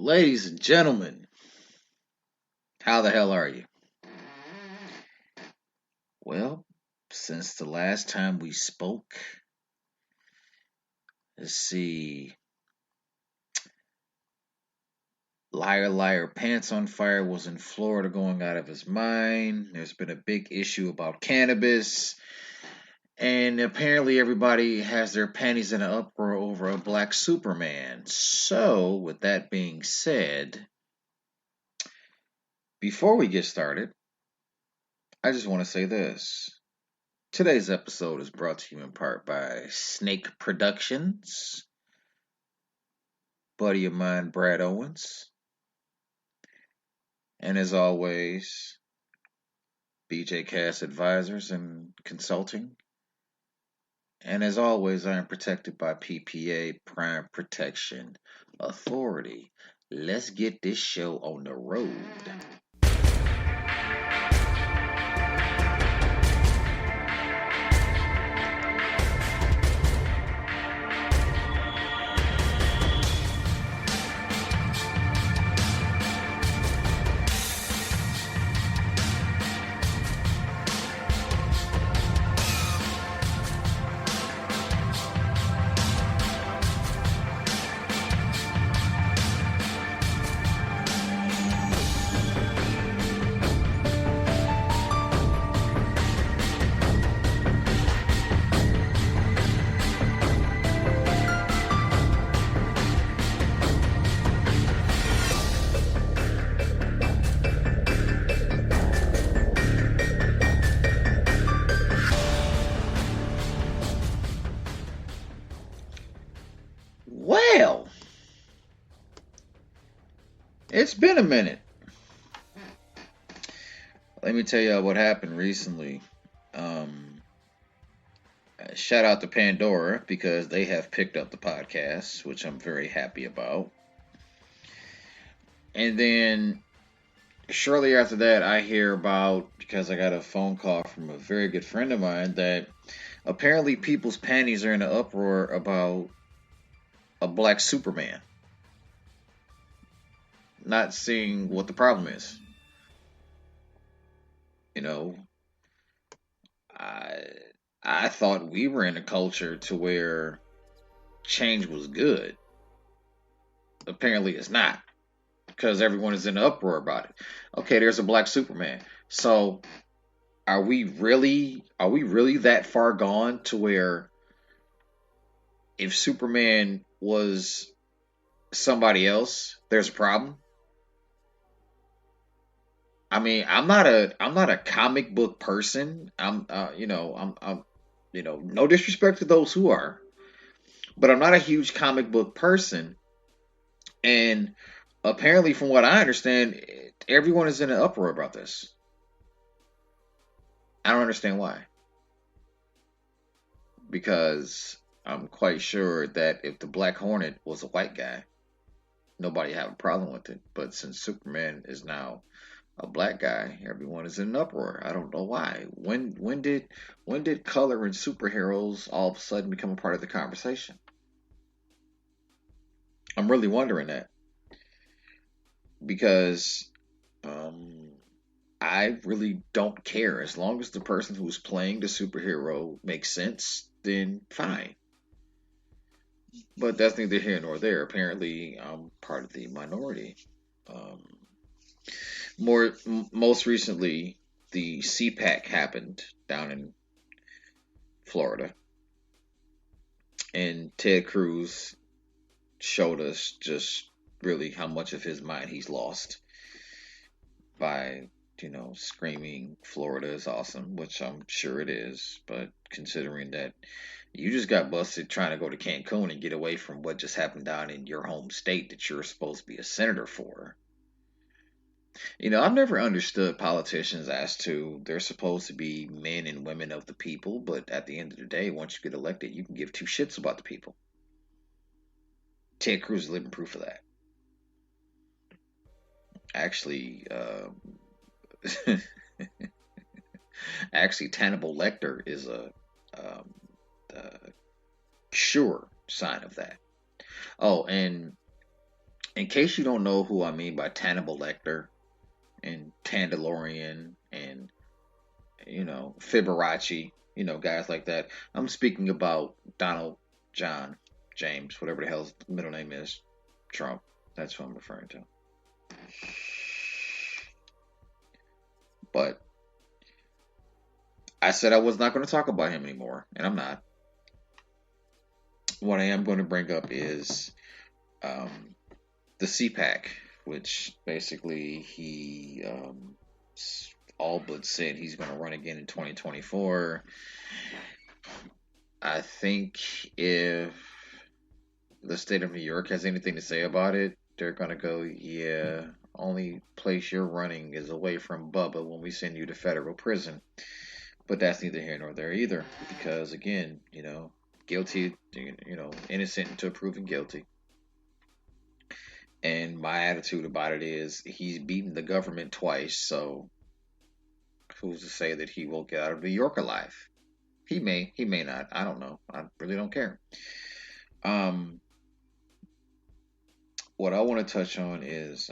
Ladies and gentlemen, how the hell are you? Well, since the last time we spoke, let's see. Liar, liar, pants on fire was in Florida going out of his mind. There's been a big issue about cannabis. And apparently, everybody has their panties in an uproar over a black Superman. So, with that being said, before we get started, I just want to say this. Today's episode is brought to you in part by Snake Productions, buddy of mine, Brad Owens, and as always, BJ Cass Advisors and Consulting. And as always, I am protected by PPA, Prime Protection Authority. Let's get this show on the road. Well, it's been a minute. Let me tell you what happened recently. Shout out to Pandora because they have picked up the podcast, which I'm very happy about. And then shortly after that, I hear about, because I got a phone call from a very good friend of mine, that apparently people's panties are in an uproar about a black Superman. Not seeing what the problem is. You know, I I thought we were in a culture to where change was good. Apparently, it's not because everyone is in an uproar about it. Okay, there's a black Superman. So, are we really that far gone to where if Superman was somebody else, there's a problem? I mean, I'm not a comic book person. No disrespect to those who are, but I'm not a huge comic book person. And apparently, from what I understand, everyone is in an uproar about this. I don't understand why. Because I'm quite sure that if the Black Hornet was a white guy, nobody have a problem with it. But since Superman is now a black guy, everyone is in an uproar. I don't know why. When did color and superheroes all of a sudden become a part of the conversation? I'm really wondering that because um, I really don't care as long as the person who's playing the superhero makes sense. Then fine. But that's neither here nor there. Apparently, I'm part of the minority. Um, most recently, the CPAC happened down in Florida, and Ted Cruz showed us just really how much of his mind he's lost by screaming Florida is awesome, which I'm sure it is. But considering that you just got busted trying to go to Cancun and get away from what just happened down in your home state that you're supposed to be a senator for. I've never understood politicians as to they're supposed to be men and women of the people, but at the end of the day, once you get elected, you can give two shits about the people. Ted Cruz is living proof of that. Actually, actually, Tannibal Lecter is um, a sure sign of that. Oh, and In case you don't know who I mean by Tannibal Lecter and Tandalorian and Fibonacci, guys like that. I'm speaking about Donald John James, whatever the hell his middle name is, Trump. That's who I'm referring to. But I said I was not going to talk about him anymore, and I'm not. What I am going to bring up is the CPAC, which basically he all but said he's going to run again in 2024. I think if the state of New York has anything to say about it, they're going to go, yeah, only place you're running is away from Bubba when we send you to federal prison. But that's neither here nor there either, because again, guilty, innocent until proven guilty. And my attitude about it is he's beaten the government twice, so who's to say that he will get out of New York alive? He may not. I don't know. I really don't care. What I want to touch on is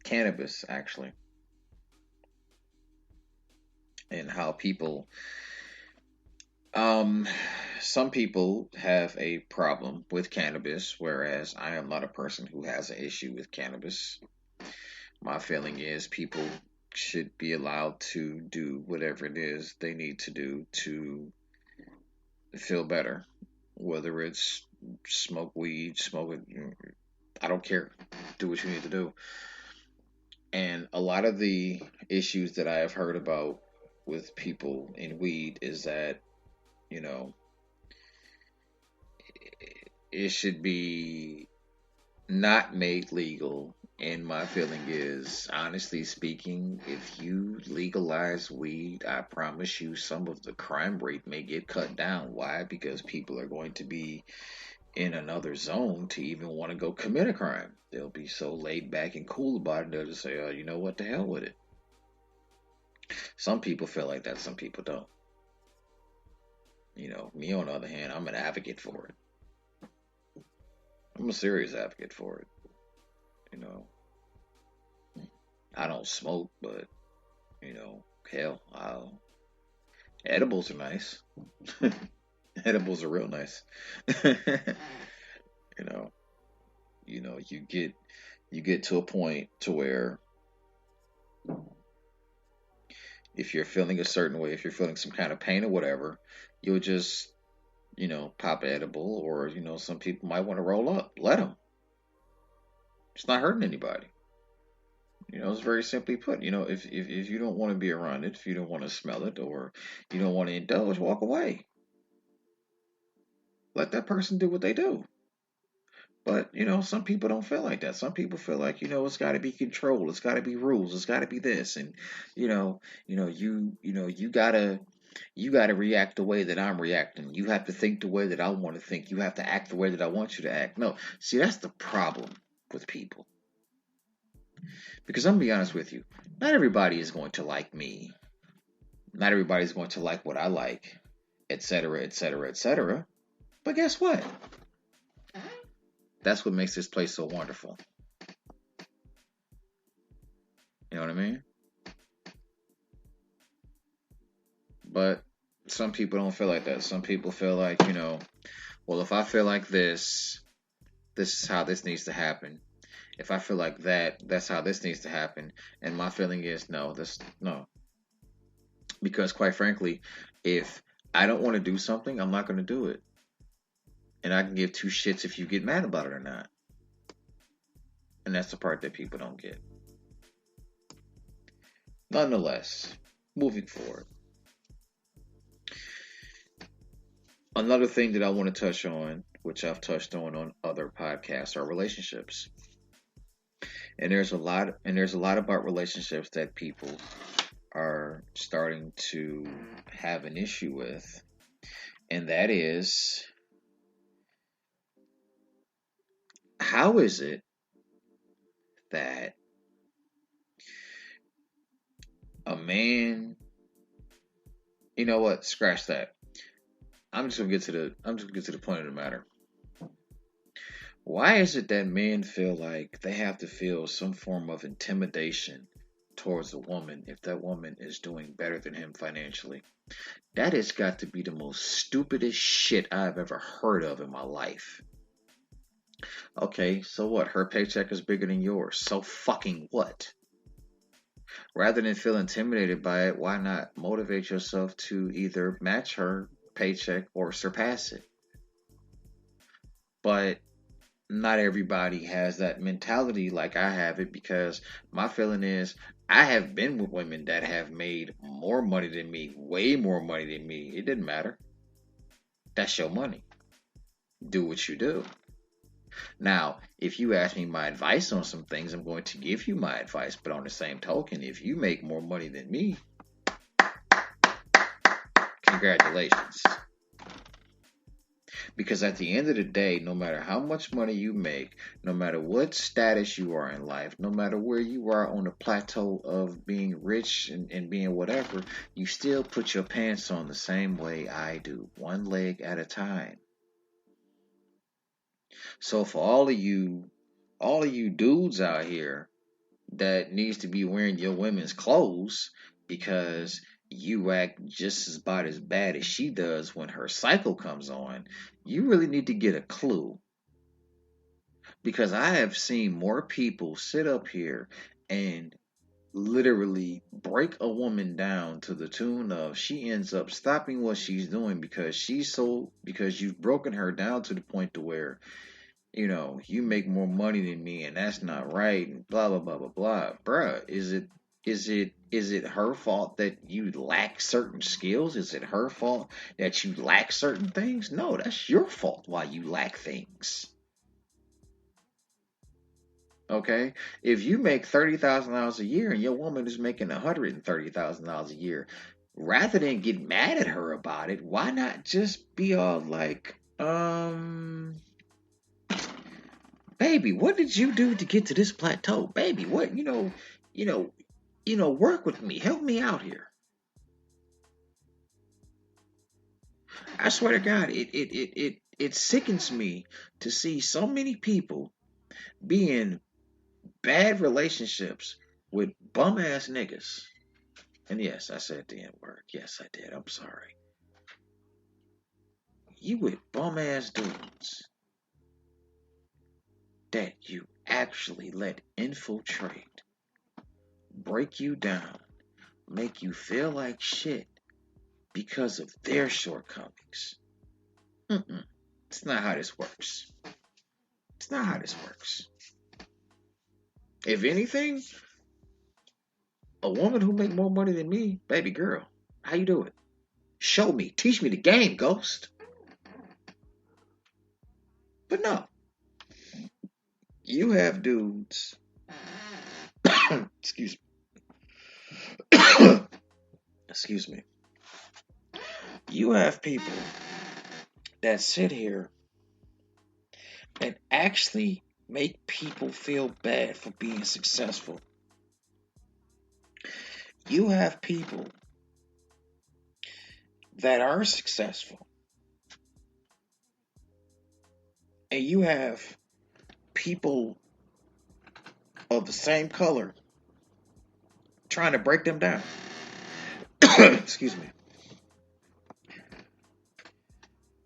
cannabis, actually, and how people some people have a problem with cannabis, whereas I am not a person who has an issue with cannabis. My feeling is people should be allowed to do whatever it is they need to do to feel better. Whether it's smoke weed, smoke it, I don't care. Do what you need to do. And a lot of the issues that I have heard about with people in weed is that, it should be not made legal. And my feeling is, honestly speaking, if you legalize weed, I promise you some of the crime rate may get cut down. Why? Because people are going to be in another zone to even want to go commit a crime. They'll be so laid back and cool about it, they'll just say, oh, you know what, the hell with it. Some people feel like that, some people don't. Me on the other hand, I'm an advocate for it. I'm a serious advocate for it. I don't smoke, but hell, edibles are nice. Edibles are real nice. you know, you get to a point to where if you're feeling a certain way, if you're feeling some kind of pain or whatever, you'll just pop an edible, or some people might want to roll up. Let them. It's not hurting anybody. It's very simply put. If you don't want to be around it, if you don't want to smell it, or you don't want to indulge, walk away. Let that person do what they do. But some people don't feel like that. Some people feel like it's got to be control. It's got to be rules. It's got to be this, and you gotta react the way that I'm reacting. You have to think the way that I want to think. You have to act the way that I want you to act. No, see, that's the problem with people. Because I'm gonna be honest with you, not everybody is going to like me. Not everybody is going to like what I like, etc., etc., etc. But guess what? That's what makes this place so wonderful. You know what I mean? But some people don't feel like that. Some people feel like, well, if I feel like this is how this needs to happen. If I feel like that, that's how this needs to happen. And my feeling is no. Because quite frankly, if I don't want to do something, I'm not going to do it. And I can give two shits if you get mad about it or not. And that's the part that people don't get. Nonetheless, moving forward. Another thing that I want to touch on, which I've touched on other podcasts, are relationships. And there's a lot about relationships that people are starting to have an issue with. And that is, how is it that a man, you know what, scratch that. I'm just gonna get to the point of the matter. Why is it that men feel like they have to feel some form of intimidation towards a woman if that woman is doing better than him financially? That has got to be the most stupidest shit I've ever heard of in my life. Okay, so what? Her paycheck is bigger than yours. So fucking what? Rather than feel intimidated by it, why not motivate yourself to either match her paycheck or surpass it? But not everybody has that mentality like I have it, because my feeling is I have been with women that have made more money than me, way more money than me. It didn't matter. That's your money. Do what you do. Now, if you ask me my advice on some things, I'm going to give you my advice. But on the same token, if you make more money than me, congratulations. Because at the end of the day, no matter how much money you make, no matter what status you are in life, no matter where you are on the plateau of being rich and being whatever, you still put your pants on the same way I do, one leg at a time. So for all of you dudes out here that needs to be wearing your women's clothes because you act just as about as bad as she does when her cycle comes on, you really need to get a clue. Because I have seen more people sit up here and literally break a woman down to the tune of she ends up stopping what she's doing because you've broken her down to the point to where, you make more money than me and that's not right and blah blah blah blah blah. Bruh, is it her fault that you lack certain skills? Is it her fault that you lack certain things? No, that's your fault why you lack things. Okay? If you make $30,000 a year and your woman is making $130,000 a year, rather than get mad at her about it, why not just be all like, baby, what did you do to get to this plateau? Baby, what, you know, work with me, help me out here. I swear to God, it sickens me to see so many people be in bad relationships with bum ass niggas. And yes, I said the N word. Yes, I did. I'm sorry. You with bum ass dudes that you actually let infiltrate, break you down, make you feel like shit because of their shortcomings. Mm-mm. It's not how this works. It's not how this works. If anything, a woman who make more money than me, baby girl, how you do it? Show me. Teach me the game, ghost. But no, you have dudes. Excuse me. Excuse me. You have people that sit here and actually make people feel bad for being successful. You have people that are successful, and you have people of the same color trying to break them down. Excuse me.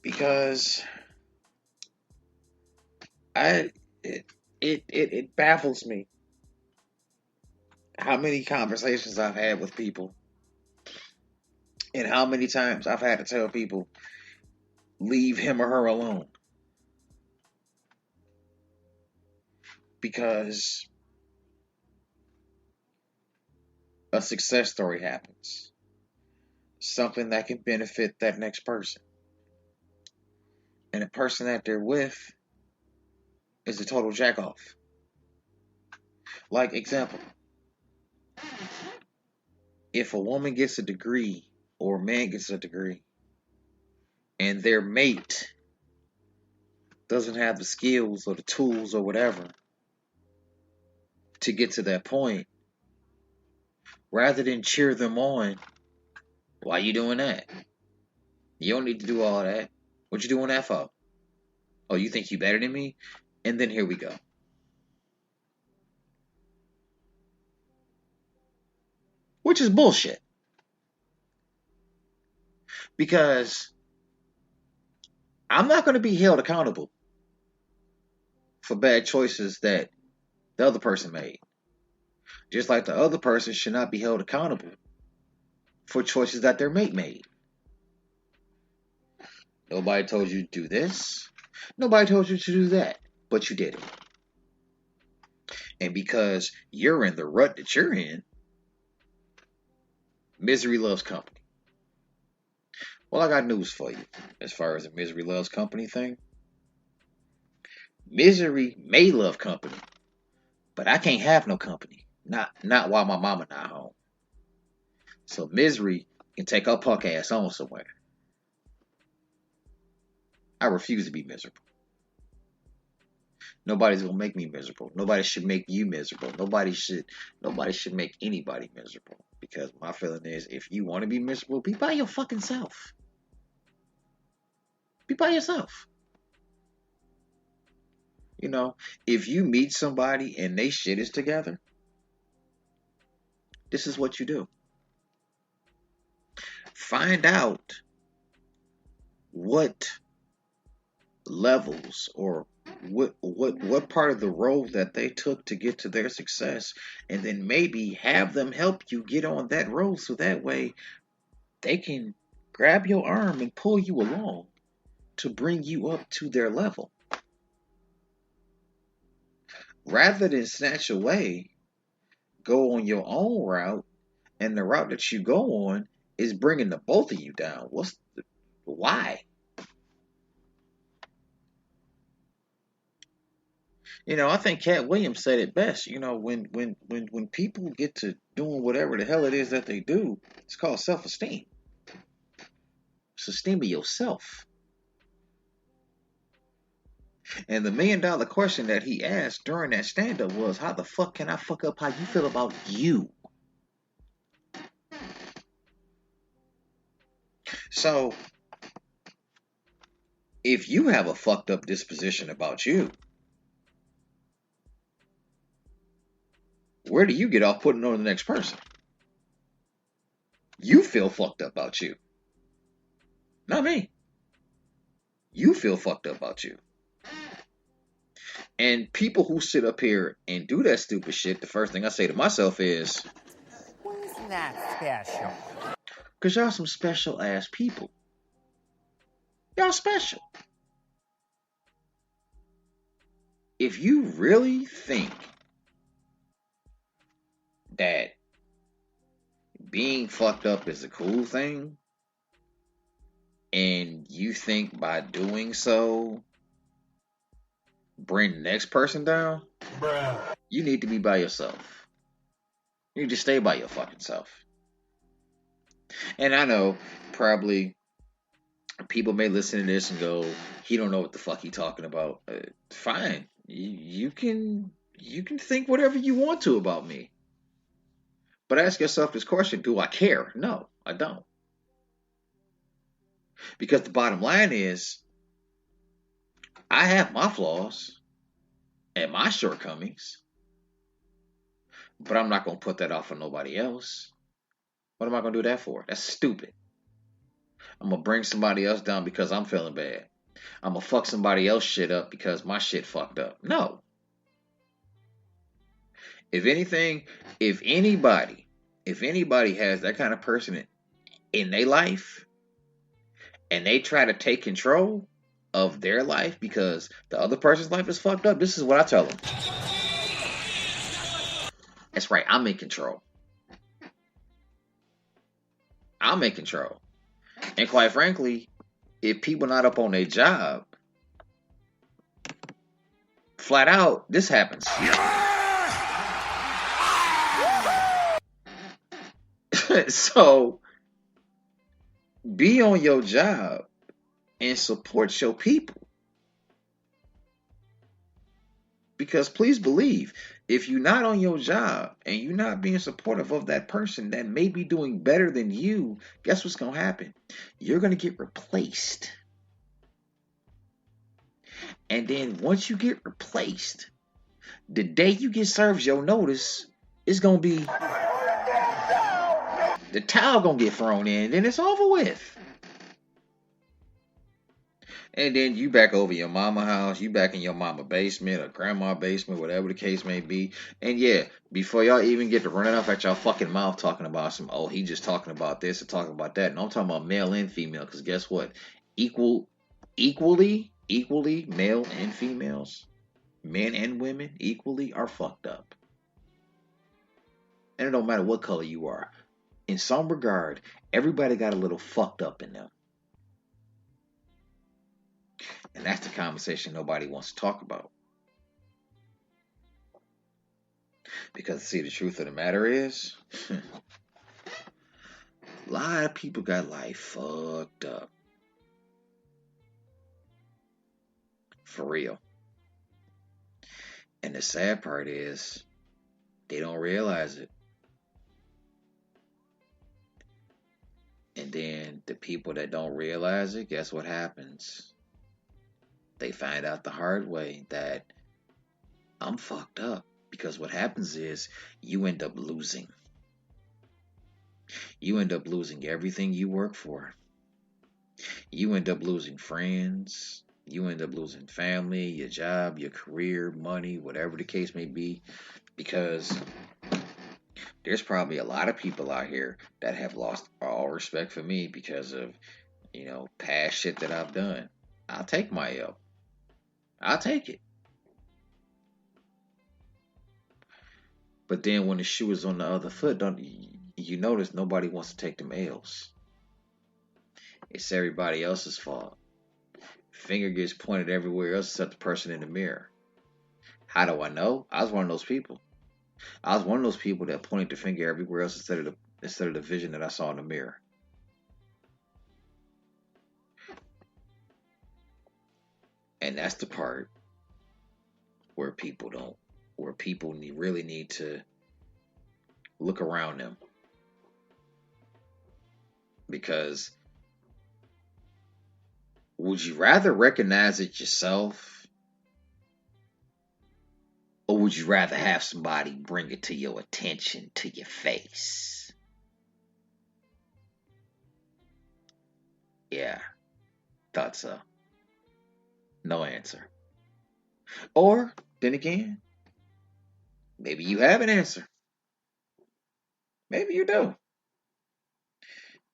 Because it baffles me how many conversations I've had with people and how many times I've had to tell people, leave him or her alone. Because a success story happens. Something that can benefit that next person. And the person that they're with is a total jack off. Like, example, if a woman gets a degree or a man gets a degree and their mate doesn't have the skills or the tools or whatever to get to that point, rather than cheer them on, why you doing that? You don't need to do all that. What you doing that for? Oh, you think you better than me? And then here we go. Which is bullshit. Because I'm not going to be held accountable for bad choices that the other person made. Just like the other person should not be held accountable for choices that their mate made. Nobody told you to do this. Nobody told you to do that. But you did it. And because you're in the rut that you're in, misery loves company. Well, I got news for you as far as the misery loves company thing. Misery may love company, but I can't have no company. Not while my mama not home. So misery can take her punk ass on somewhere. I refuse to be miserable. Nobody's gonna make me miserable. Nobody should make you miserable. Nobody should make anybody miserable. Because my feeling is, if you want to be miserable, be by your fucking self. Be by yourself. You know, if you meet somebody and they shit is together, this is what you do. Find out what levels or what part of the road that they took to get to their success, and then maybe have them help you get on that road, so that way they can grab your arm and pull you along to bring you up to their level, rather than snatch away, go on your own route, and the route that you go on is bringing the both of you down. Why? I think Cat Williams said it best. When people get to doing whatever the hell it is that they do, it's called self-esteem. It's esteem of yourself. And the $1,000,000 question that he asked during that stand-up was, how the fuck can I fuck up how you feel about you? So, if you have a fucked up disposition about you, where do you get off putting on the next person? You feel fucked up about you. Not me. You feel fucked up about you. And people who sit up here and do that stupid shit, the first thing I say to myself is, who's not special? Because y'all some special ass people. Y'all special. If you really think that being fucked up is a cool thing, and you think by doing so bring the next person down, bruh, you need to be by yourself. You need to stay by your fucking self. And I know probably people may listen to this and go, he don't know what the fuck he talking about. Fine. You can think whatever you want to about me. But ask yourself this question, do I care? No, I don't. Because the bottom line is, I have my flaws and my shortcomings, but I'm not going to put that off on nobody else. What am I going to do that for? That's stupid. I'm going to bring somebody else down because I'm feeling bad. I'm going to fuck somebody else shit up because my shit fucked up. No. If anybody has that kind of person in their life, and they try to take control of their life because the other person's life is fucked up, this is what I tell them. That's right, I'm in control. I'm in control. And quite frankly, if people not up on their job, flat out, this happens. So, be on your job and support your people. Because please believe, if you're not on your job and you're not being supportive of that person that may be doing better than you, guess what's going to happen? You're going to get replaced. And then once you get replaced, the day you get served your notice, it's gonna be the towel gonna get thrown in, then it's over with. And then you back over your mama house, you back in your mama basement or grandma basement, whatever the case may be. And yeah, before y'all even get to running off at y'all fucking mouth talking about some, oh, he just talking about this or talking about that. And I'm talking about male and female, because guess what? Equally, male and females, men and women equally are fucked up. And it don't matter what color you are. In some regard, everybody got a little fucked up in them. And that's the conversation nobody wants to talk about. Because, see, the truth of the matter is, a lot of people got life fucked up. For real. And the sad part is, they don't realize it. And then the people that don't realize it, guess what happens? They find out the hard way that I'm fucked up. Because what happens is you end up losing. You end up losing everything you work for. You end up losing friends. You end up losing family, your job, your career, money, whatever the case may be. Because there's probably a lot of people out here that have lost all respect for me because of, past shit that I've done. I'll take my L. I'll take it. But then when the shoe is on the other foot, don't you notice nobody wants to take them L's? It's everybody else's fault. Finger gets pointed everywhere else except the person in the mirror. How do I know? I was one of those people. I was one of those people that pointed the finger everywhere else instead of the vision that I saw in the mirror. And that's the part where people really need to look around them. Because would you rather recognize it yourself, or would you rather have somebody bring it to your attention, to your face? Yeah, thought so. No answer. Or, then again, maybe you have an answer. Maybe you do.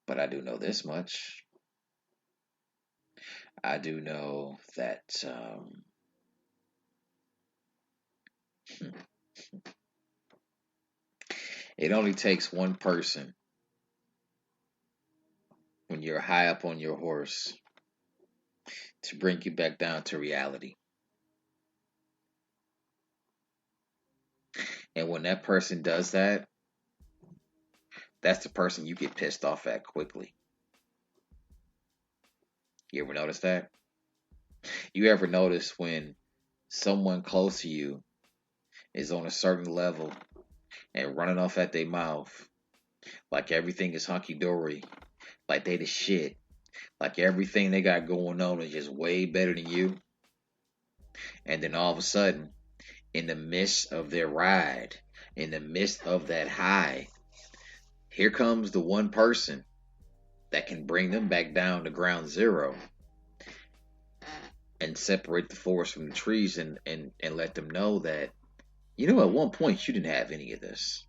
But I do know this much. I do know that it only takes one person when you're high up on your horse to bring you back down to reality. And when that person does that, that's the person you get pissed off at quickly. You ever notice that? You ever notice when someone close to you is on a certain level and running off at their mouth like everything is hunky-dory, like they the shit, like everything they got going on is just way better than you, and then all of a sudden, in the midst of their ride, in the midst of that high, here comes the one person that can bring them back down to ground zero and separate the forest from the trees and let them know that, at one point you didn't have any of this.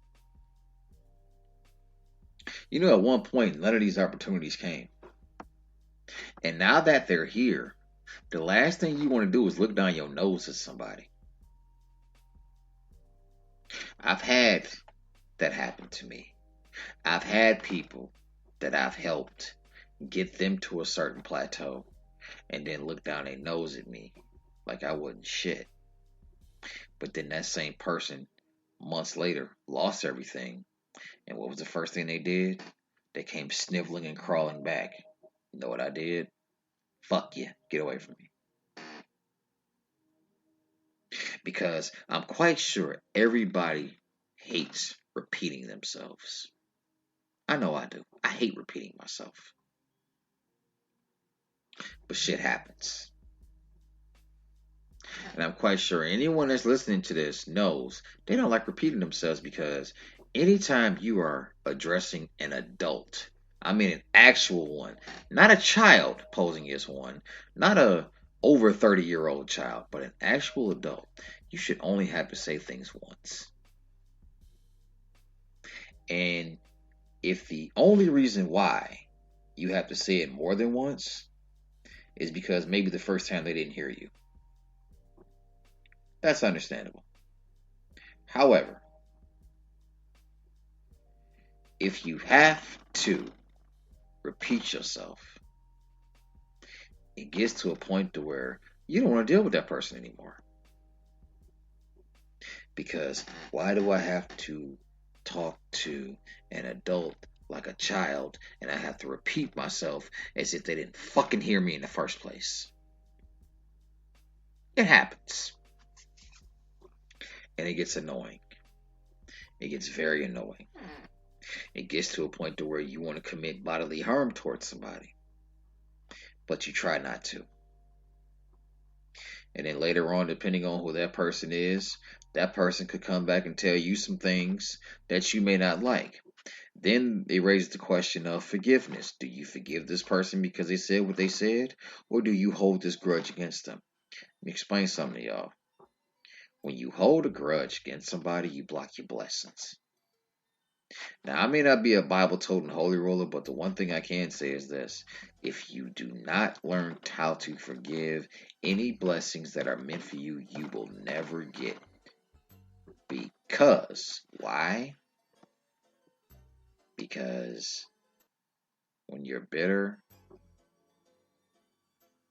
At one point none of these opportunities came. And now that they're here, the last thing you want to do is look down your nose at somebody. I've had that happen to me. I've had people that I've helped get them to a certain plateau and then look down their nose at me like I wasn't shit. But then that same person, months later, lost everything. And what was the first thing they did? They came sniveling and crawling back. You know what I did? Fuck you. Get away from me. Because I'm quite sure everybody hates repeating themselves. I know I do. I hate repeating myself. But shit happens. And I'm quite sure anyone that's listening to this knows they don't like repeating themselves because anytime you are addressing an adult, I mean an actual one, not a child posing as one, not a over 30-year-old child, but an actual adult, you should only have to say things once. And if the only reason why you have to say it more than once is because maybe the first time they didn't hear you, that's understandable. However, if you have to repeat yourself, it gets to a point to where you don't want to deal with that person anymore. Because why do I have to talk to an adult like a child and I have to repeat myself as if they didn't fucking hear me in the first place? It happens. And it gets annoying. It gets very annoying. It gets to a point to where you want to commit bodily harm towards somebody, but you try not to. And then later on, depending on who that person is, that person could come back and tell you some things that you may not like. Then it raises the question of forgiveness. Do you forgive this person because they said what they said? Or do you hold this grudge against them? Let me explain something to y'all. When you hold a grudge against somebody, you block your blessings. Now, I may not be a Bible toting holy roller, but the one thing I can say is this. If you do not learn how to forgive, any blessings that are meant for you, you will never get. Because, why? Because when you're bitter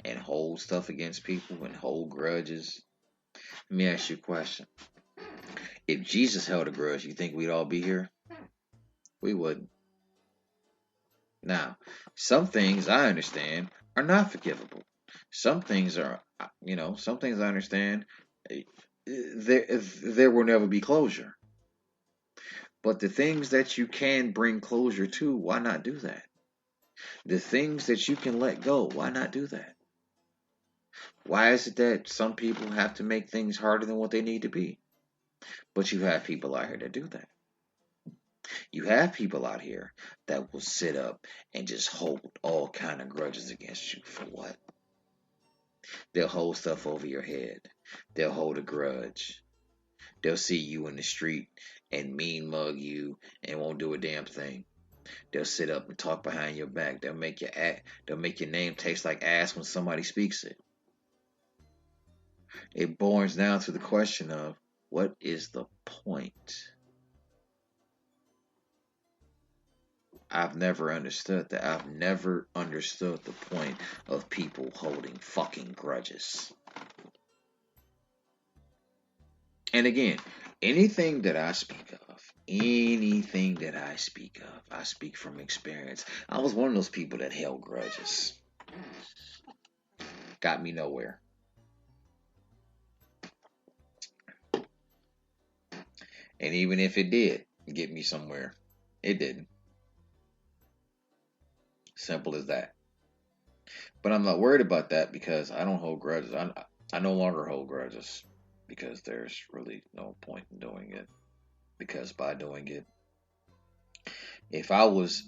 and hold stuff against people and hold grudges, let me ask you a question. If Jesus held a grudge, you think we'd all be here? We wouldn't. Now, some things I understand are not forgivable. Some things are, some things I understand, there will never be closure. But the things that you can bring closure to, why not do that? The things that you can let go, why not do that? Why is it that some people have to make things harder than what they need to be? But you have people out here that do that. You have people out here that will sit up and just hold all kind of grudges against you. For what? They'll hold stuff over your head. They'll hold a grudge. They'll see you in the street and mean mug you and won't do a damn thing. They'll sit up and talk behind your back. They'll make your name taste like ass when somebody speaks it. It boils down to the question of what is the point? I've never understood that. I've never understood the point of people holding fucking grudges. And again, anything that I speak of, I speak from experience. I was one of those people that held grudges. Got me nowhere. And even if it did get me somewhere, it didn't. Simple as that. But I'm not worried about that because I don't hold grudges. I no longer hold grudges because there's really no point in doing it. Because by doing it, if I was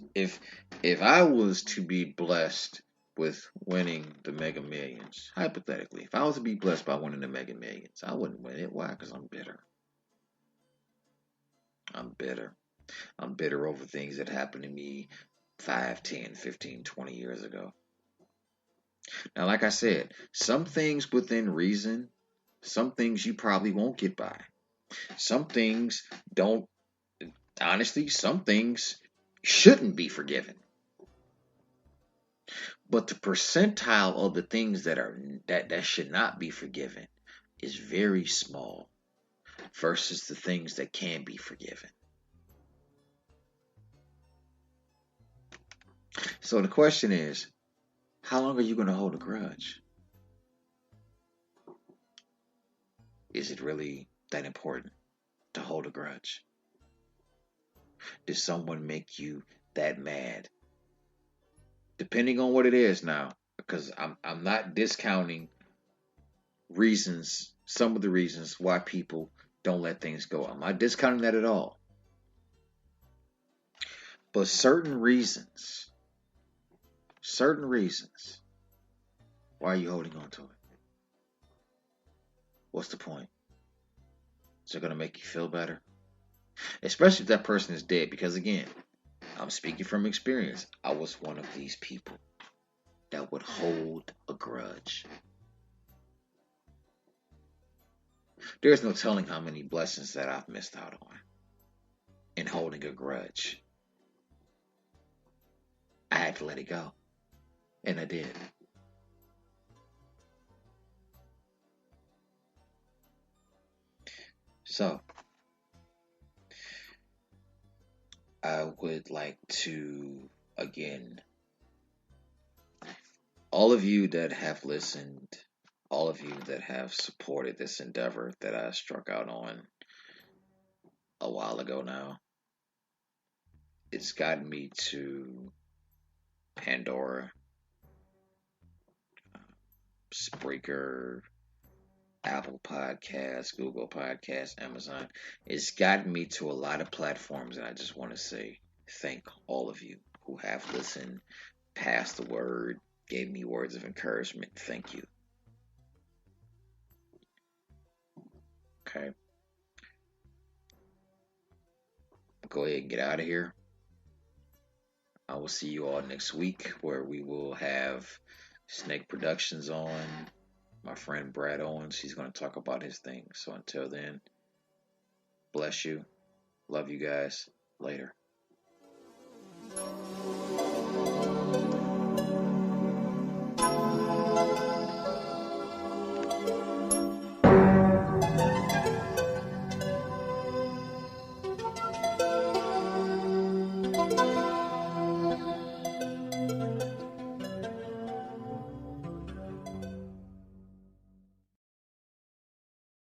to be blessed with winning the Mega Millions, hypothetically, if I was to be blessed by winning the Mega Millions, I wouldn't win it. Why? Because I'm bitter. I'm bitter. I'm bitter over things that happened to me 5, 10, 15, 20 years ago. Now, like I said, some things within reason, some things you probably won't get by. Some things don't, honestly, some things shouldn't be forgiven. But the percentile of the things that should not be forgiven is very small versus the things that can be forgiven. So the question is, how long are you going to hold a grudge? Is it really that important to hold a grudge? Did someone make you that mad? Depending on what it is now, because I'm not discounting some of the reasons why people don't let things go. I'm not discounting that at all. But certain reasons, why are you holding on to it? What's the point? Is it going to make you feel better? Especially if that person is dead, because again, I'm speaking from experience. I was one of these people that would hold a grudge. There's no telling how many blessings that I've missed out on in holding a grudge. I had to let it go, and I did. So, I would like to, again, all of you that have listened, all of you that have supported this endeavor that I struck out on a while ago now, it's gotten me to Pandora, Spreaker, Apple Podcasts, Google Podcasts, Amazon. It's gotten me to a lot of platforms, and I just want to say thank all of you who have listened, passed the word, gave me words of encouragement. Thank you. Okay. Go ahead and get out of here. I will see you all next week where we will have Snake Productions on. My friend Brad Owens, he's going to talk about his thing. So until then, bless you. Love you guys. Later.